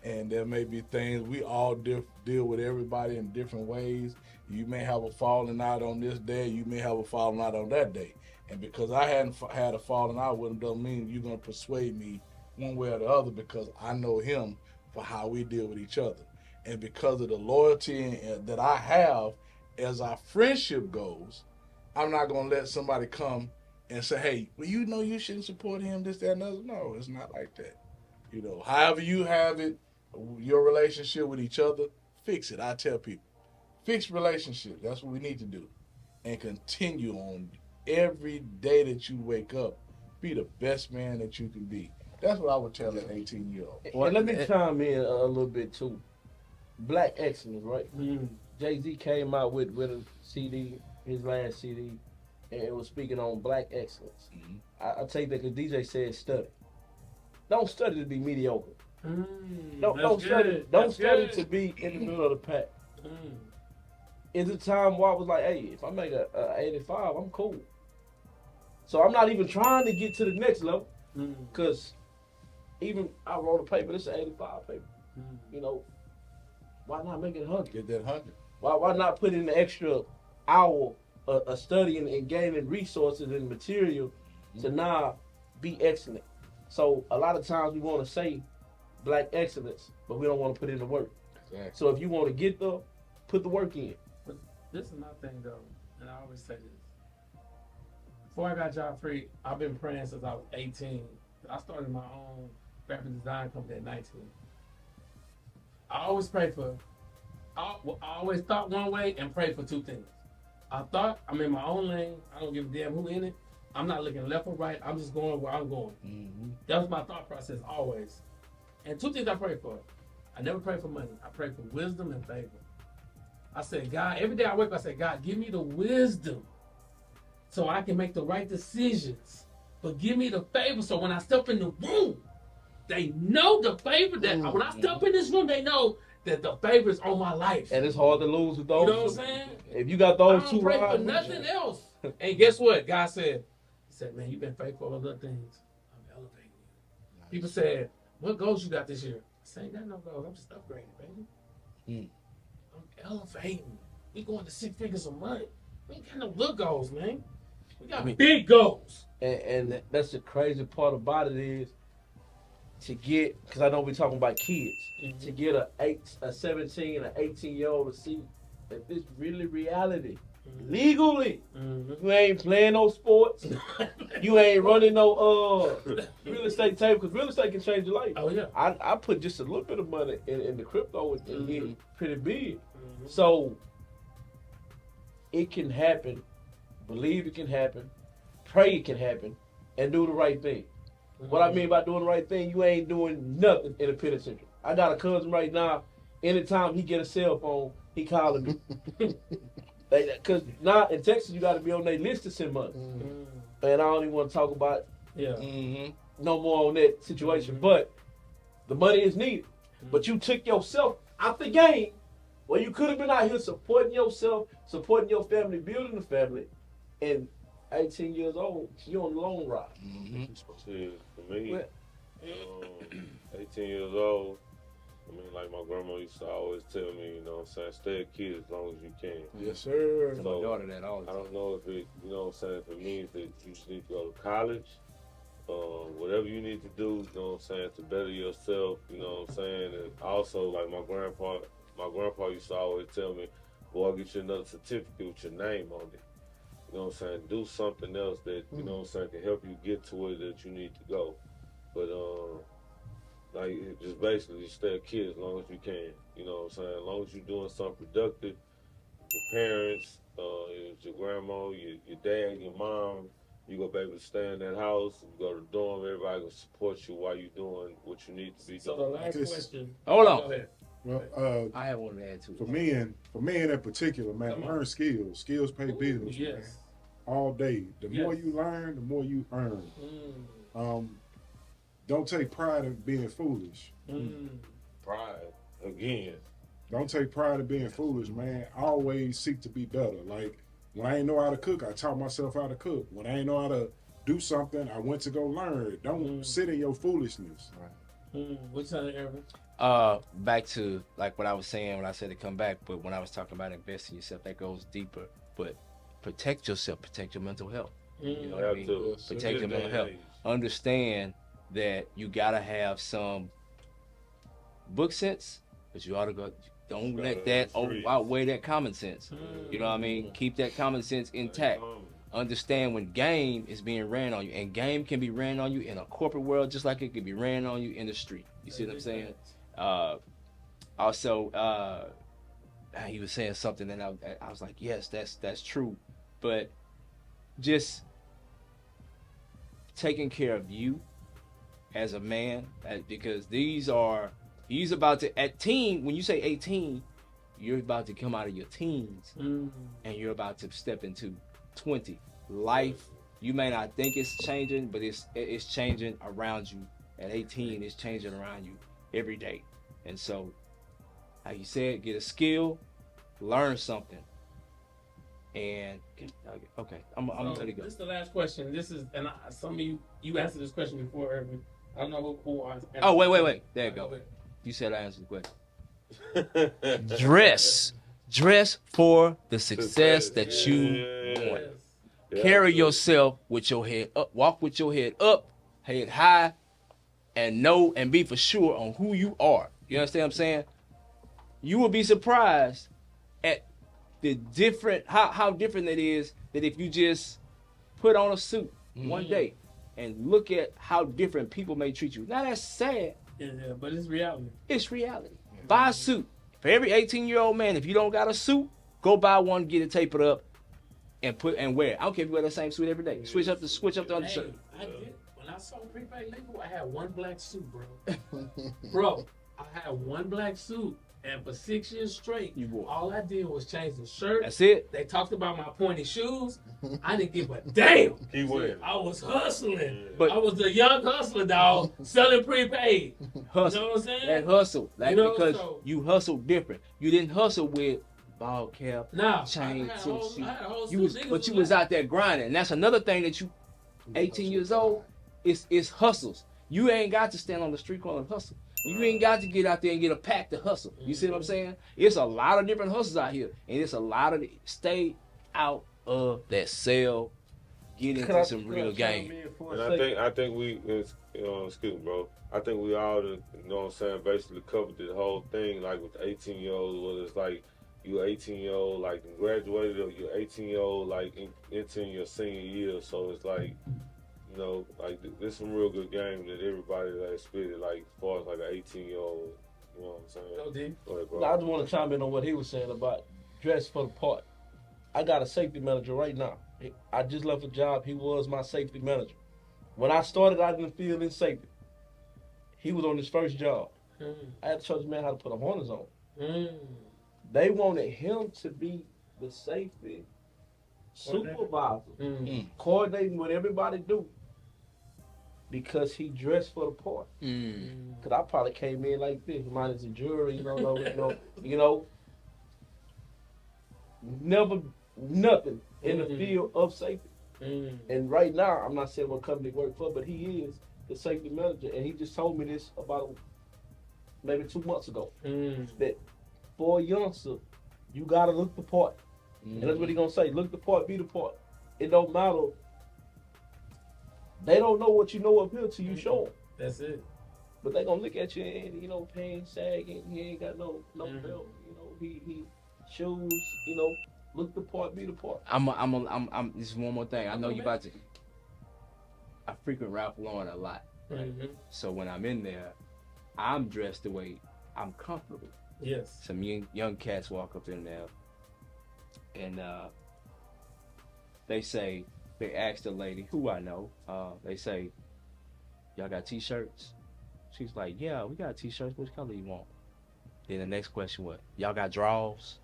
And there may be things we all deal with everybody in different ways. You may have a falling out on this day, you may have a falling out on that day. And because I hadn't had a falling out with him, don't mean you're going to persuade me one way or the other, because I know him for how we deal with each other. And because of the loyalty that I have as our friendship goes, I'm not going to let somebody come and say, hey, well, you shouldn't support him, this, that, and other. No, it's not like that. However you have it, your relationship with each other, fix it. I tell people, fix relationships. That's what we need to do. And continue on every day that you wake up. Be the best man that you can be. That's what I would tell an 18-year-old. And let me chime in a little bit, too. Black excellence, right? Mm-hmm. Jay-Z came out with a CD, his last CD, and it was speaking on black excellence. Mm-hmm. I take that because DJ said study. Don't study to be mediocre. Don't study to be in the middle of the pack. It's a time where I was like, hey, if I make a 85, I'm cool. So I'm not even trying to get to the next level, because even I wrote a paper, this is an 85 paper. Why not make it 100? Get that 100. Why not put in the extra hour of studying and gaining resources and material to now be excellent? So a lot of times we want to say black excellence, but we don't want to put in the work. Exactly. So if you want to get there, put the work in. But this is my thing though, and I always say this. Before I got job free, I've been praying since I was 18. I started my own graphic design company at 19. I always thought one way and prayed for two things. I thought I'm in my own lane. I don't give a damn who in it. I'm not looking left or right. I'm just going where I'm going. Mm-hmm. That was my thought process always. And two things I prayed for. I never pray for money. I pray for wisdom and favor. I said, God, every day I wake up, I said, God, give me the wisdom so I can make the right decisions. But give me the favor so when I step in the room, they know the favor that when I step in this room, they know that the favor is on my life. And it's hard to lose with those. You know what I'm saying? If you got those two, I don't pray for nothing else. And guess what? God said, He said, man, you've been faithful over other things. I'm elevating you. Nice. People said, what goals you got this year? I said, ain't got no goals. I'm just upgrading, baby. I'm elevating. We going to 6 figures a month. We ain't got no little goals, man. We got big goals. And that's the crazy part about it is to get, because I know we're talking about kids, to get a 17, an 18-year-old to see that this really reality. Legally. You ain't playing no sports. You ain't running no real estate table, because real estate can change your life. Oh, yeah. I put just a little bit of money in the crypto and get pretty big. So it can happen. Believe it can happen. Pray it can happen. And do the right thing. What I mean by doing the right thing, you ain't doing nothing in the penitentiary. I got a cousin right now. Anytime he get a cell phone, he calling me. Because now in Texas, you got to be on their list to send money. And I don't even want to talk about no more on that situation. But the money is needed. But you took yourself out the game where you could have been out here supporting yourself, supporting your family, building a family. And 18 years old, you're on the long ride. Shit, for me, 18 years old, I mean, like my grandma used to always tell me, you know what I'm saying, stay a kid as long as you can. Yes, sir. So, my daughter that all the time. I don't know if it, you know what I'm saying, if it means that you just need to go to college, whatever you need to do, you know what I'm saying, to better yourself, you know what I'm saying, and also, like my grandpa used to always tell me, boy, I'll get you another certificate with your name on it. You know what I'm saying, do something else that, you know what I'm saying, can help you get to where that you need to go. But, like, just basically stay a kid as long as you can. You know what I'm saying? As long as you're doing something productive, your parents, your grandma, your dad, your mom, you gonna be able to stay in that house. You go to the dorm, everybody gonna support you while you're doing what you need to be doing. So the last question. Hold on. Go ahead. Well, I have one to add to it. for me in particular, man, learn skills. Skills pay bills, man. All day. The more you learn, the more you earn. Don't take pride in being foolish. Pride, again. Don't take pride in being foolish, man. Always seek to be better. Like, when I ain't know how to cook, I taught myself how to cook. When I ain't know how to do something, I went to go learn. Don't sit in your foolishness. What's on Aaron? Back to like what I was saying when I said to come back, but when I was talking about investing in yourself, that goes deeper. But protect yourself, protect your mental health. You know what I mean? Protect your mental health. Understand that you gotta have some book sense, but you ought to go. Don't let that outweigh that common sense. You know what I mean? Keep that common sense intact. Understand when game is being ran on you, and game can be ran on you in a corporate world just like it can be ran on you in the street. You see what I'm saying? Also, he was saying something, and I was like, yes, that's true. But just taking care of you as a man, because he's about to, at teen, when you say 18, you're about to come out of your teens, and you're about to step into 20. Life, you may not think it's changing, but it's changing around you. At 18, it's changing around you every day. And so, like you said, get a skill, learn something. And okay, I'm gonna let it go. This is the last question. This is, and some of you answered this question before, Irvin. I don't know who answered. Oh, wait. There you go. You said I answered the question. Dress for the success that you want. Carry yourself with your head up. Walk with your head up, head high, and know and be for sure on who you are. You understand what I'm saying? You will be surprised at the different, how different it is that if you just put on a suit one day and look at how different people may treat you. Now that's sad. Yeah, but it's reality. It's reality. Buy a suit. For every 18-year-old man, if you don't got a suit, go buy one, get it tapered up, and wear it. I don't care if you wear the same suit every day. Switch up the undershirt. I did. When I saw Prepaid Legal, I had one black suit, bro. Bro, I had one black suit, and for 6 years straight, You wore. all I did was change the shirt. That's it. They talked about my pointy shoes. I didn't give a damn. Keep winning. I was hustling. But- I was the young hustler, dog, selling prepaid. Hustle. You know what I'm saying? That hustle. Like, You know, because so- you hustle different. You didn't hustle with ball cap, Nah, chain, I had a suit. whole You was, suit. Niggas but you was was out there grinding. And that's another thing that you, 18 years old, it's hustles. You ain't got to stand on the street corner and hustle. You ain't got to get out there and get a pack to hustle. You see what I'm saying? It's a lot of different hustles out here, and it's a lot of stay out of that cell. Get into some real game. And I think we, excuse me, bro. I think we all, you know what I'm saying, basically covered the whole thing, like with the 18-year-olds, whether it's like you 18-year-old, like graduated, or you're 18-year-old, like entering your senior year. So it's like, you know, like there's some real good game that everybody that expected, like as far as like an 18-year-old, you know what I'm saying? No, D. Go ahead, bro. Now, I just want to chime in on what he was saying about dress for the part. I got a safety manager right now. I just left a job. He was my safety manager. When I started out in the field in safety, he was on his first job. I had to show this man how to put a harness on. They wanted him to be the safety supervisor, coordinating what everybody do, because he dressed for the part. Because I probably came in like this, minus a jury, never nothing in the field of safety. And right now, I'm not saying what company he worked for, but he is the safety manager, and he just told me this about maybe 2 months ago, that for a youngster, you gotta look the part. And that's what he gonna say, look the part, be the part. It don't matter. They don't know what you know up here till you show them. That's it. But they gonna look at you and, pants sagging, he ain't got no belt, he shoes, look the part, be the part. I'm this is one more thing. I know you about to. I frequent Ralph Lauren a lot. Right? So when I'm in there, I'm dressed the way I'm comfortable. Yes. Some young cats walk up in there, and they ask the lady, who I know, they say, y'all got t-shirts? She's like, yeah, we got t-shirts. Which color you want? Then the next question was, y'all got drawers?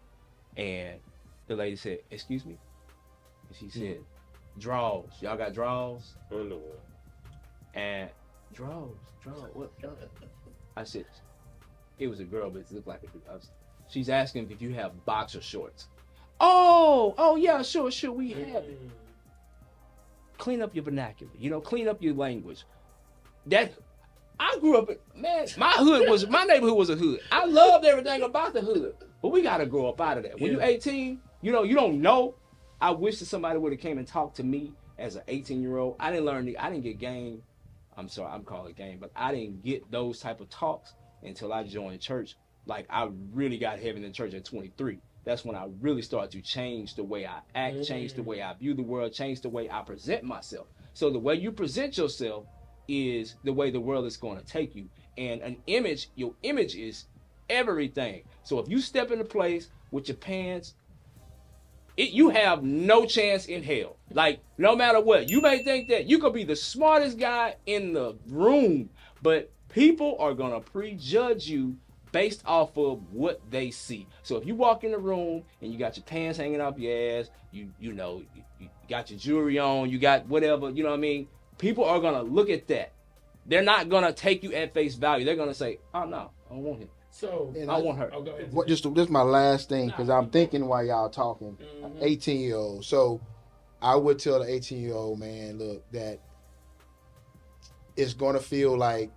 And the lady said, excuse me? And she said, drawers. Y'all got drawers? Underwear. And drawers, what? I said, it was a girl, but it looked like she's asking if you have boxer shorts. Oh, yeah, sure, we have it. Clean up your vernacular, clean up your language. That I grew up in, man, my neighborhood was a hood. I loved everything about the hood, but we gotta grow up out of that. When you're 18, you don't know. I wish that somebody would have came and talked to me as an 18-year-old. I didn't get game. I'm sorry, I'm calling it game, but I didn't get those type of talks until I joined church. Like, I really got heavy in church at 23. That's when I really started to change the way I act, change the way I view the world, change the way I present myself. So the way you present yourself is the way the world is going to take you. And your image is everything. So if you step into place with your pants, you have no chance in hell. Like, no matter what, you may think that you could be the smartest guy in the room, but people are going to prejudge you based off of what they see. So if you walk in the room and you got your pants hanging off your ass, you got your jewelry on, you got whatever, you know what I mean? People are going to look at that. They're not going to take you at face value. They're going to say, oh, no, I don't want him. So I want her. Oh, go ahead. This is my last thing, because I'm thinking while y'all talking. 18-year-old. So I would tell the 18-year-old man, look, that it's going to feel like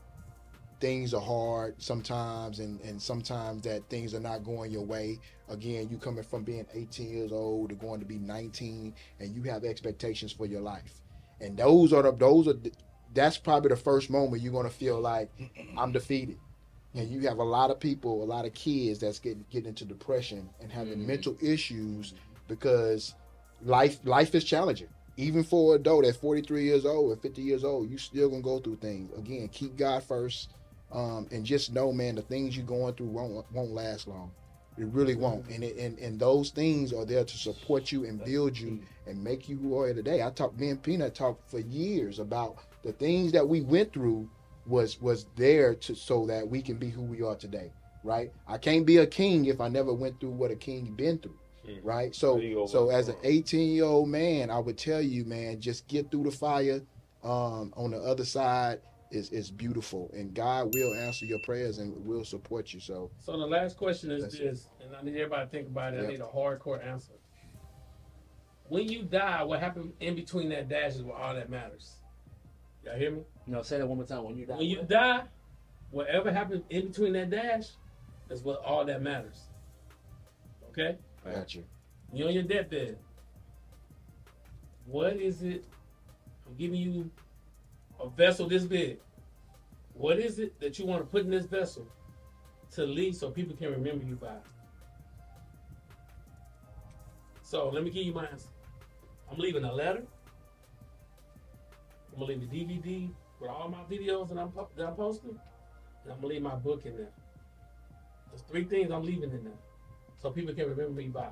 things are hard sometimes, and sometimes that things are not going your way. Again, you coming from being 18 years old to going to be 19, and you have expectations for your life. And that's probably the first moment you're going to feel like I'm defeated. And you have a lot of people, a lot of kids that's getting into depression and having mental issues because life is challenging. Even for an adult at 43 years old or 50 years old, you still gonna go through things. Again, keep God first, and just know, man, the things you're going through won't last long. It really won't. And those things are there to support you and build you and make you who you are today. Me and Peanut talked for years about the things that we went through was there so that we can be who we are today, right? I can't be a king if I never went through what a king been through, right? So as an 18-year-old man, I would tell you, man, just get through the fire. On the other side is beautiful, and God will answer your prayers and will support you. So the last question is this, and I need everybody to think about it. I need a hardcore answer. When you die, what happened in between that dash is what all that matters. Y'all hear me? No, say that one more time. When you die. When you die, whatever happens in between that dash is what all that matters. Okay? I got you. You're on your deathbed. What is it? I'm giving you a vessel this big. What is it that you want to put in this vessel to leave so people can remember you by? So let me give you my answer. I'm leaving a letter. I'm gonna leave a DVD with all my videos that I'm posting, and I'm gonna leave my book in there. There's 3 things I'm leaving in there, so people can remember me by.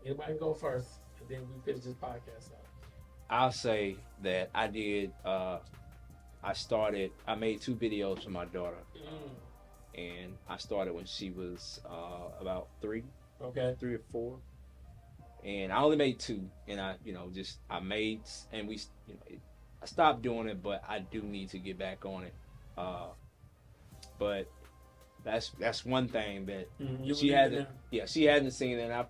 Anybody can go first, and then we finish this podcast out. I'll say that I did. I made 2 videos for my daughter, and I started when she was about 3. Okay. 3 or 4. And I only made 2, and I stopped doing it, but I do need to get back on it. But that's one thing that she hasn't seen, and I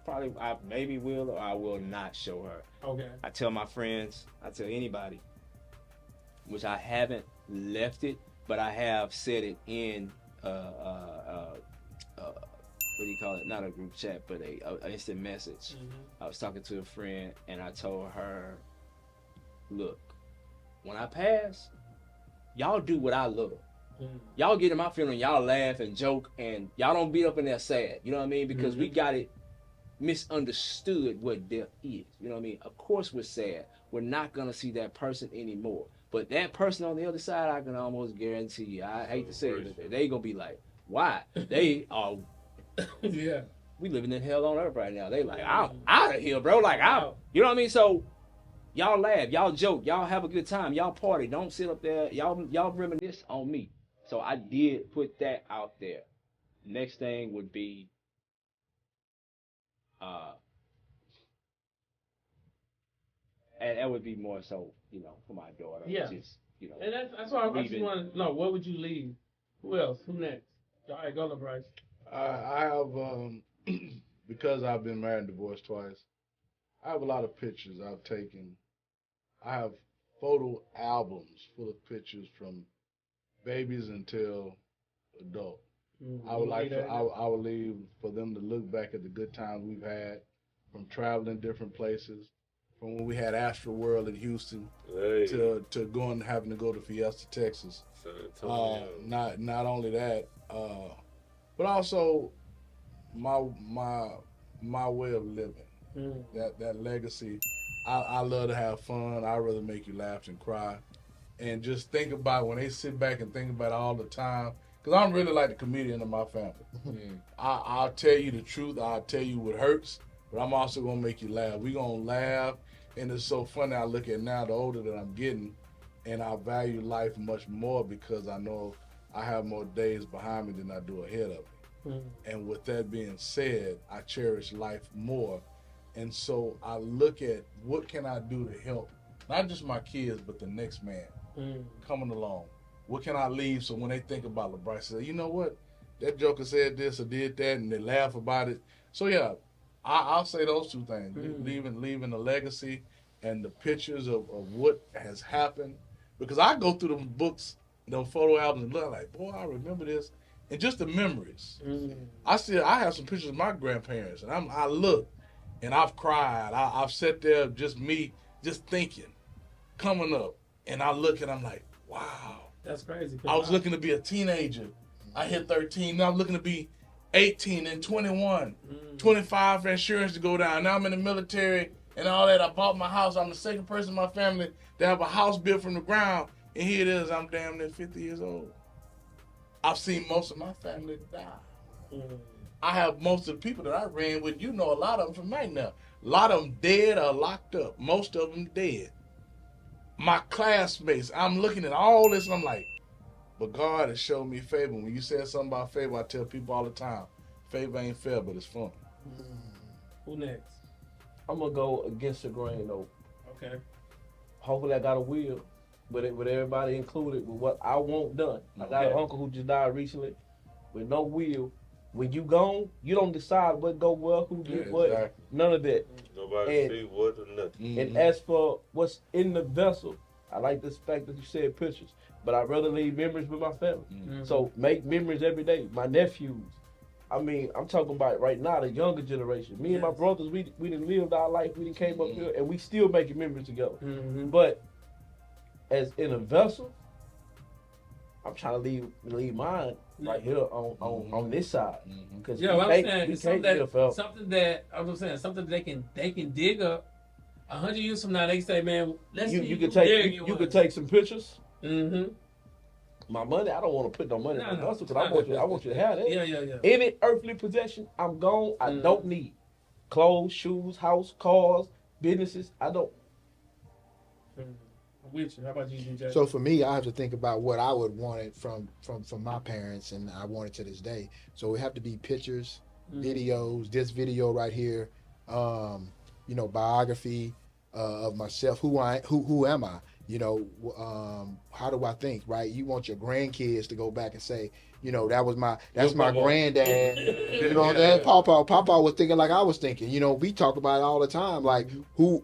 maybe will, or I will not show her. Okay. I tell my friends, I tell anybody, which I haven't left it, but I have said it in what do you call it? Not a group chat, but a instant message. I was talking to a friend, and I told her, look, when I pass, y'all do what I love. Y'all get in my funeral, y'all laugh and joke, and y'all don't be up in there sad. You know what I mean? Because we got it misunderstood what death is. You know what I mean? Of course we're sad. We're not going to see that person anymore. But that person on the other side, I can almost guarantee you, I hate to say it, but they going to be like, why? They are... Yeah, we living in hell on earth right now. They like, I'm out of here, bro. Like, you know what I mean? So y'all laugh, y'all joke, y'all have a good time, y'all party. Don't sit up there, y'all reminisce on me. So I did put that out there. Next thing would be and that would be more so, for my daughter. Yeah. Just, and that's why I just want to know, what would you leave? Who else? Who next? All right, go, Bryce. I have, because I've been married and divorced twice, I have a lot of pictures I've taken. I have photo albums full of pictures from babies until adult. I would leave for them to look back at the good times we've had, from traveling different places, from when we had Astro World in Houston to having to go to Fiesta, Texas. Not only that, but also my way of living, that legacy. I love to have fun. I'd rather make you laugh than cry. And just think about when they sit back and think about all the time, because I'm really like the comedian of my family. I'll tell you the truth. I'll tell you what hurts, but I'm also going to make you laugh. We're going to laugh, and it's so funny. I look at now, the older that I'm getting, and I value life much more because I know I have more days behind me than I do ahead of me. And with that being said, I cherish life more. And so I look at what can I do to help, not just my kids, but the next man coming along. What can I leave so when they think about LeBron, say, you know what, that joker said this or did that, and they laugh about it. So yeah, I'll say those 2 things, leaving a legacy and the pictures of what has happened. Because I go through them books, those photo albums, and look like, boy, I remember this. And just the memories. I have some pictures of my grandparents, and I look, and I've cried. I've sat there, just me, just thinking, coming up, and I look and I'm like, wow. That's crazy. I was looking to be a teenager. I hit 13. Now I'm looking to be 18 and 21, 25 for insurance to go down. Now I'm in the military and all that. I bought my house. I'm the second person in my family to have a house built from the ground. And here it is. I'm damn near 50 years old. I've seen most of my family die. I have most of the people that I ran with, a lot of them from right now. A lot of them dead or locked up. Most of them dead. my classmates, I'm looking at all this and I'm like, but God has showed me favor. When you said something about favor, I tell people all the time, favor ain't fair, but it's fun. Who next? I'm gonna go against the grain though. Okay. Hopefully I got a will, with everybody included with what I want done. I got an uncle who just died recently with no will. When you gone, you don't decide what go well, who did what, exactly. None of that. Nobody see what or nothing. And as for what's in the vessel, I like this fact that you said pictures, but I'd rather leave memories with my family. So make memories every day. My nephews, I mean, I'm talking about right now, the younger generation. Me and my brothers, we done lived our life, we done came up here, and we still making memories together. But as in a vessel, I'm trying to leave mine right here on this side. Because I'm saying something that they can dig up. 100 years from now, they say, man, let's you could take some pictures. My money, I don't want to put no money in the vessel because I want you to have that. Yeah. Any earthly possession, I'm gone. I don't need clothes, shoes, house, cars, businesses. I don't. With you. How about you, DJ? So for me, I have to think about what I would want it from my parents, and I want it to this day. So it have to be pictures, videos. This video right here, biography of myself. Who am I? How do I think? Right? You want your grandkids to go back and say, that's my granddad. You know that Papa was thinking like I was thinking. We talk about it all the time. Like who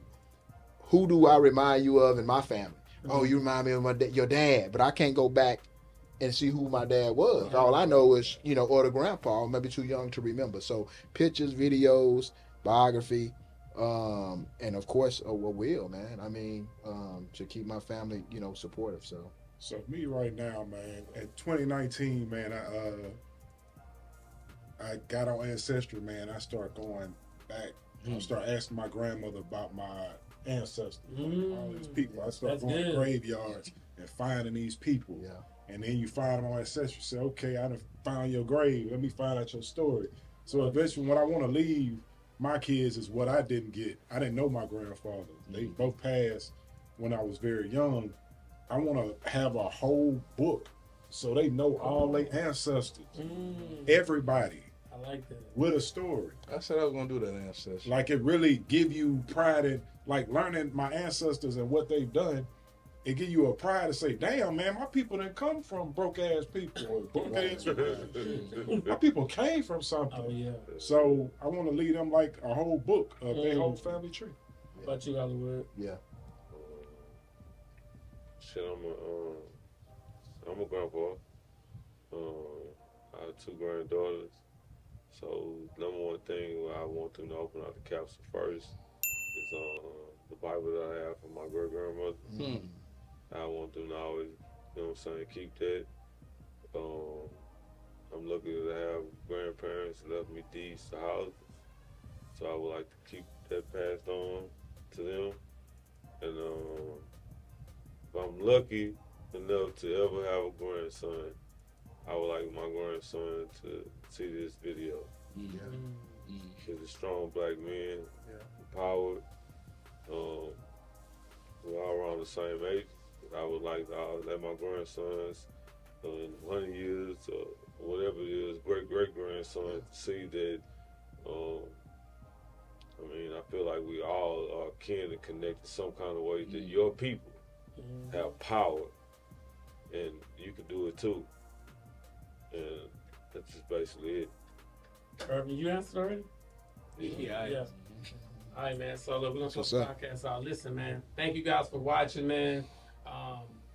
do I remind you of in my family? Oh, you remind me of your dad, but I can't go back and see who my dad was. All I know is, or the grandpa, or maybe too young to remember. So pictures, videos, biography, and of course a will, man. I mean, to keep my family, supportive. So me right now, man, in 2019, man, I got on Ancestry, man. I start going back. I start asking my grandmother about my ancestors, all these people. I start going to graveyards and finding these people. Yeah. And then you find them on Ancestry. Say, okay, I done found your grave. Let me find out your story. So eventually, what I want to leave my kids is what I didn't get. I didn't know my grandfather. They both passed when I was very young. I want to have a whole book so they know all their ancestors. Everybody. I like that. With a story. I said I was going to do that ancestry. Like it really give you pride in, like learning my ancestors and what they've done. It give you a pride to say, damn, man, my people didn't come from broke-ass people. Or broke-ass my people came from something. Oh, yeah. So I want to leave them like a whole book of their whole family tree. What about you, Hollywood? Yeah. Shit, I'm a grandpa. I have 2 granddaughters. So number one thing I want them to open out the capsule first is the Bible that I have from my great grandmother. I want them to always, keep that. I'm lucky to have grandparents that left me deeds to houses, so I would like to keep that passed on to them. And if I'm lucky enough to ever have a grandson, I would like my grandson to see this video. He's a strong black man, empowered. We're all around the same age. I would like to let my grandsons in 100 years or whatever it is, great-great-grandson, see that, I feel like we all are kin and connected in some kind of way that your people have power and you can do it too. And that's just basically it. Irvin, you answered already? Yeah. All right, man. So look, we're gonna close the podcast out. Listen, man. Thank you guys for watching, man.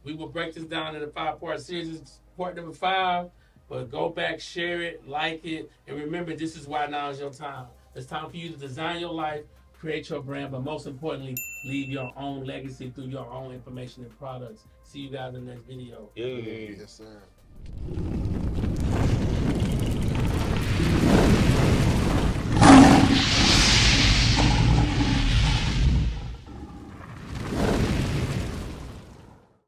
We will break this down in a 5-part series. This is part number 5. But go back, share it, like it, and remember, this is why now is your time. It's time for you to design your life, create your brand, but most importantly, leave your own legacy through your own information and products. See you guys in the next video. Yeah. Yes, sir.